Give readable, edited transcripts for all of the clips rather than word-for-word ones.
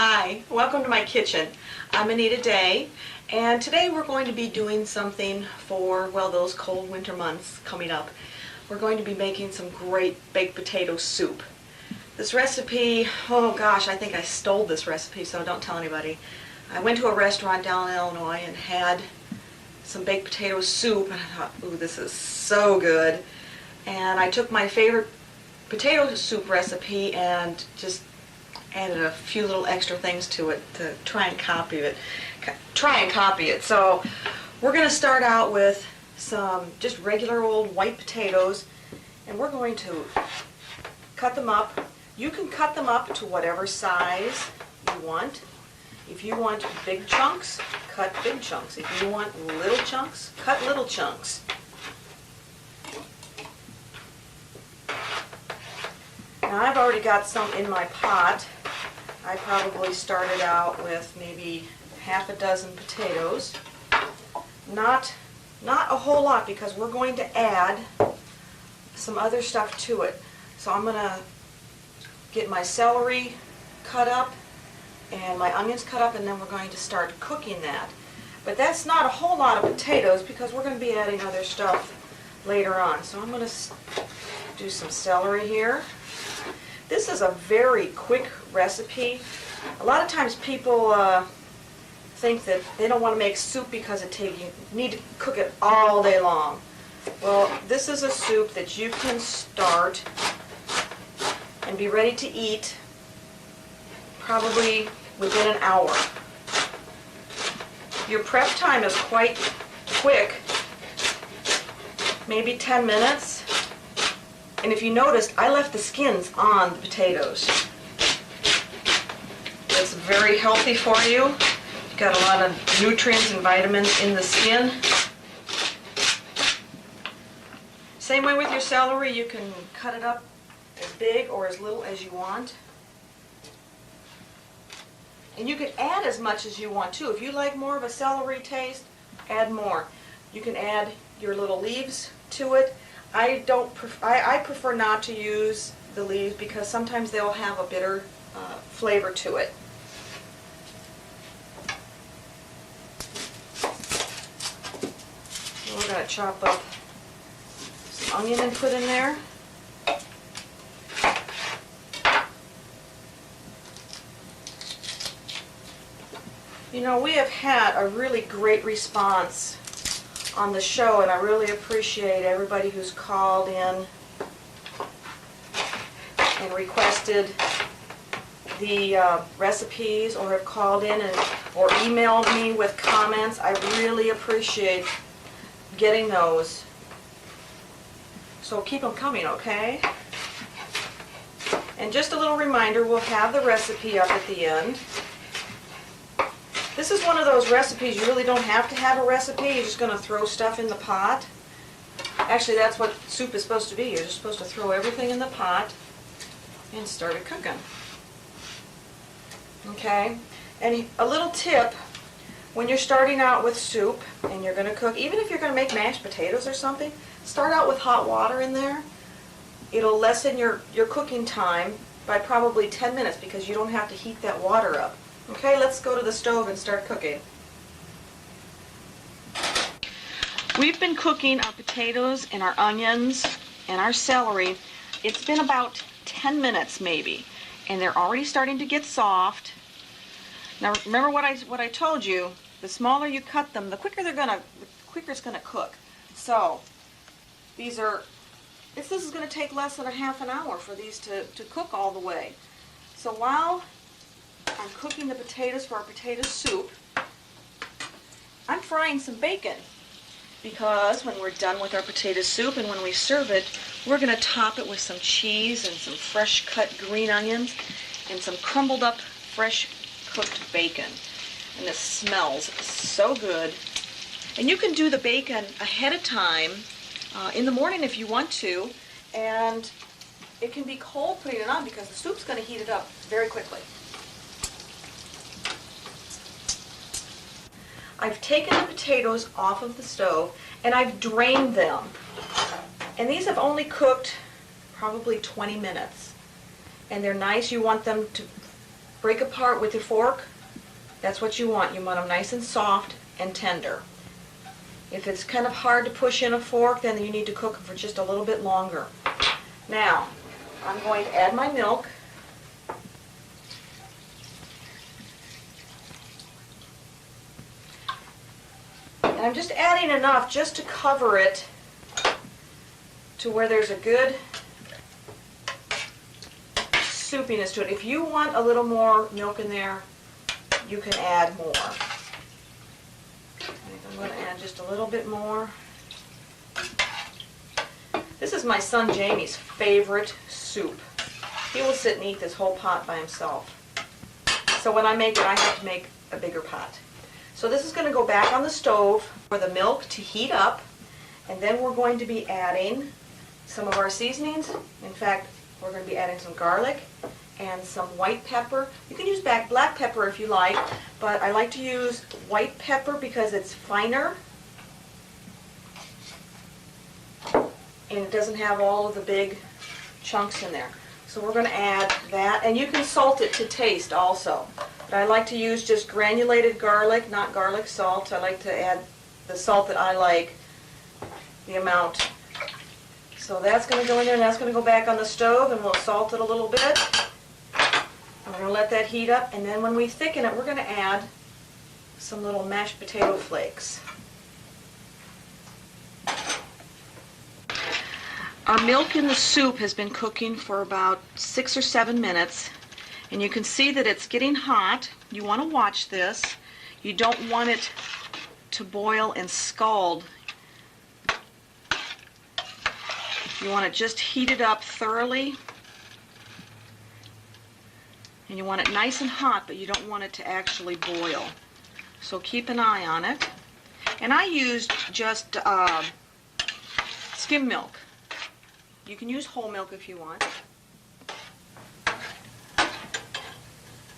Hi, welcome to my kitchen. I'm Anita Day, and today we're going to be doing something for, well, those cold winter months coming up. We're going to be making some great baked potato soup. This recipe, oh gosh, I think I stole this recipe, so don't tell anybody. I went to a restaurant down in Illinois and had some baked potato soup, and I thought, ooh, this is so good. And I took my favorite potato soup recipe and just added a few little extra things to it to try and copy it. So we're going to start out with some just regular old white potatoes, and we're going to cut them up. You can cut them up to whatever size you want. If you want big chunks, cut big chunks. If you want little chunks, cut little chunks. Now I've already got some in my pot. I probably started out with maybe half a dozen potatoes. Not a whole lot, because we're going to add some other stuff to it. So I'm going to get my celery cut up and my onions cut up, and then we're going to start cooking that. But that's not a whole lot of potatoes because we're going to be adding other stuff later on. So I'm going to do some celery here. This is a very quick recipe. A lot of times people think that they don't want to make soup because you need to cook it all day long. Well, this is a soup that you can start and be ready to eat probably within an hour. Your prep time is quite quick, maybe 10 minutes. And if you noticed, I left the skins on the potatoes. It's very healthy for you. You've got a lot of nutrients and vitamins in the skin. Same way with your celery, you can cut it up as big or as little as you want. And you can add as much as you want too. If you like more of a celery taste, add more. You can add your little leaves to it. I prefer not to use the leaves because sometimes they'll have a bitter flavor to it. We're going to chop up some onion and put in there. You know, we have had a really great response on the show, and I really appreciate everybody who's called in and requested the recipes, or have called in or emailed me with comments. I really appreciate getting those. So keep them coming, okay? And just a little reminder, we'll have the recipe up at the end. This is one of those recipes you really don't have to have a recipe. You're just going to throw stuff in the pot. Actually, that's what soup is supposed to be. You're just supposed to throw everything in the pot and start it cooking. Okay? And a little tip, when you're starting out with soup and you're going to cook, even if you're going to make mashed potatoes or something, start out with hot water in there. It'll lessen your cooking time by probably 10 minutes because you don't have to heat that water up. Okay, let's go to the stove and start cooking. We've been cooking our potatoes and our onions and our celery. It's been about 10 minutes maybe, and they're already starting to get soft. Now remember what I told you, the smaller you cut them, the quicker it's gonna cook. So this is gonna take less than a half an hour for these to cook all the way. So while I'm cooking the potatoes for our potato soup, I'm frying some bacon, because when we're done with our potato soup and when we serve it, we're going to top it with some cheese and some fresh cut green onions and some crumbled up fresh cooked bacon. And this smells so good. And you can do the bacon ahead of time in the morning if you want to, and it can be cold putting it on because the soup's going to heat it up very quickly. I've taken the potatoes off of the stove and I've drained them. And these have only cooked probably 20 minutes. And they're nice. You want them to break apart with your fork. That's what you want. You want them nice and soft and tender. If it's kind of hard to push in a fork, then you need to cook them for just a little bit longer. Now, I'm going to add my milk. And I'm just adding enough just to cover it to where there's a good soupiness to it. If you want a little more milk in there, you can add more. I'm going to add just a little bit more. This is my son Jamie's favorite soup. He will sit and eat this whole pot by himself. So when I make it, I have to make a bigger pot. So this is going to go back on the stove for the milk to heat up, and then we're going to be adding some of our seasonings. In fact, we're going to be adding some garlic and some white pepper. You can use black pepper if you like, but I like to use white pepper because it's finer and it doesn't have all of the big chunks in there. So we're going to add that, and you can salt it to taste also. But I like to use just granulated garlic, not garlic salt. I like to add the salt that I like, the amount. So that's going to go in there, and that's going to go back on the stove, and we'll salt it a little bit. And we're going to let that heat up, and then when we thicken it, we're going to add some little mashed potato flakes. Our milk in the soup has been cooking for about 6 or 7 minutes, and you can see that it's getting hot. You want to watch this. You don't want it to boil and scald. You want it just heated up thoroughly, and you want it nice and hot, but you don't want it to actually boil. So keep an eye on it. And I used just skim milk. You can use whole milk if you want.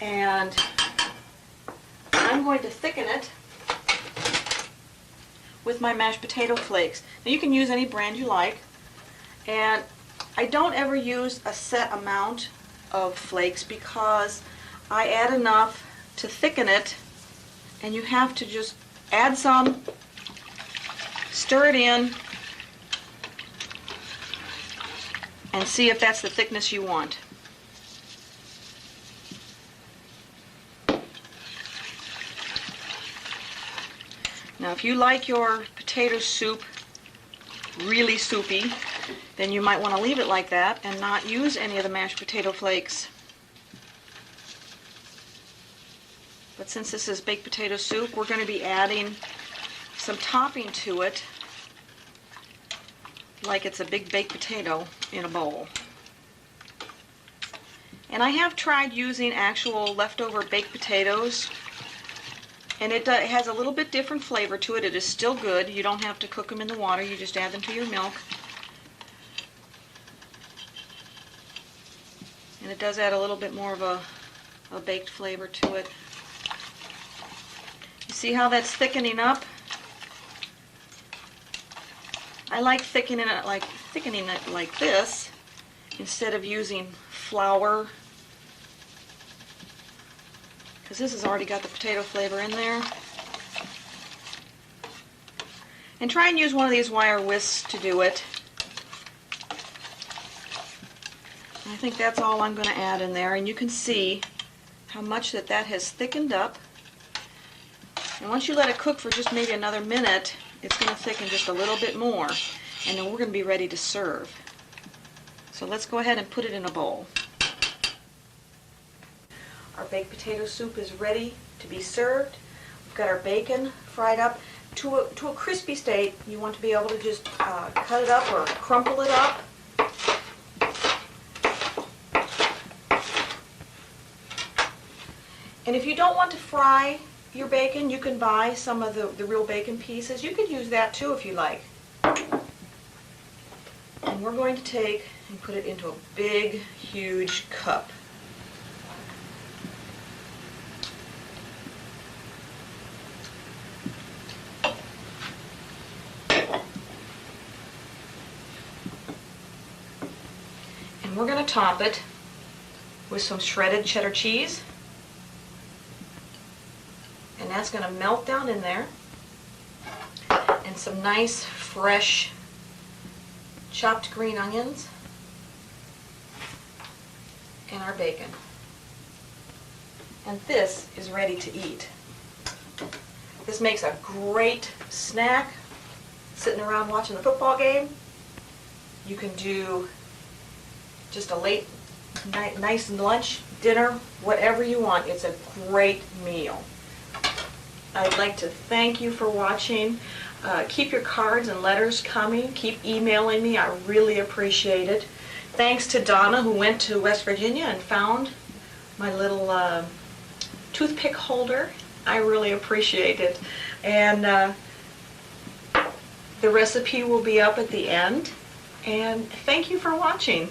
And I'm going to thicken it with my mashed potato flakes. Now you can use any brand you like. And I don't ever use a set amount of flakes because I add enough to thicken it, and you have to just add some, stir it in, and see if that's the thickness you want. Now if you like your potato soup really soupy, then you might want to leave it like that and not use any of the mashed potato flakes. But since this is baked potato soup, we're going to be adding some topping to it, like it's a big baked potato in a bowl. And I have tried using actual leftover baked potatoes, and it has a little bit different flavor to it. It is still good. You don't have to cook them in the water. You just add them to your milk. And it does add a little bit more of a baked flavor to it. You see how that's thickening up? I like thickening it like this instead of using flour, because this has already got the potato flavor in there. And try and use one of these wire whisks to do it. I think that's all I'm going to add in there, and you can see how much that has thickened up. And once you let it cook for just maybe another minute, it's going to thicken just a little bit more, and then we're going to be ready to serve. So let's go ahead and put it in a bowl. Our baked potato soup is ready to be served. We've got our bacon fried up to a crispy state. You want to be able to just cut it up or crumple it up. And if you don't want to fry your bacon, you can buy some of the real bacon pieces. You could use that too if you like. And we're going to take and put it into a big, huge cup. And we're going to top it with some shredded cheddar cheese. And that's going to melt down in there. And some nice, fresh, chopped green onions. And our bacon. And this is ready to eat. This makes a great snack, sitting around watching the football game. You can do just a late, nice lunch, dinner, whatever you want. It's a great meal. I'd like to thank you for watching. Keep your cards and letters coming. Keep emailing me. I really appreciate it. Thanks to Donna, who went to West Virginia and found my little toothpick holder. I really appreciate it. And the recipe will be up at the end. And thank you for watching.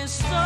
So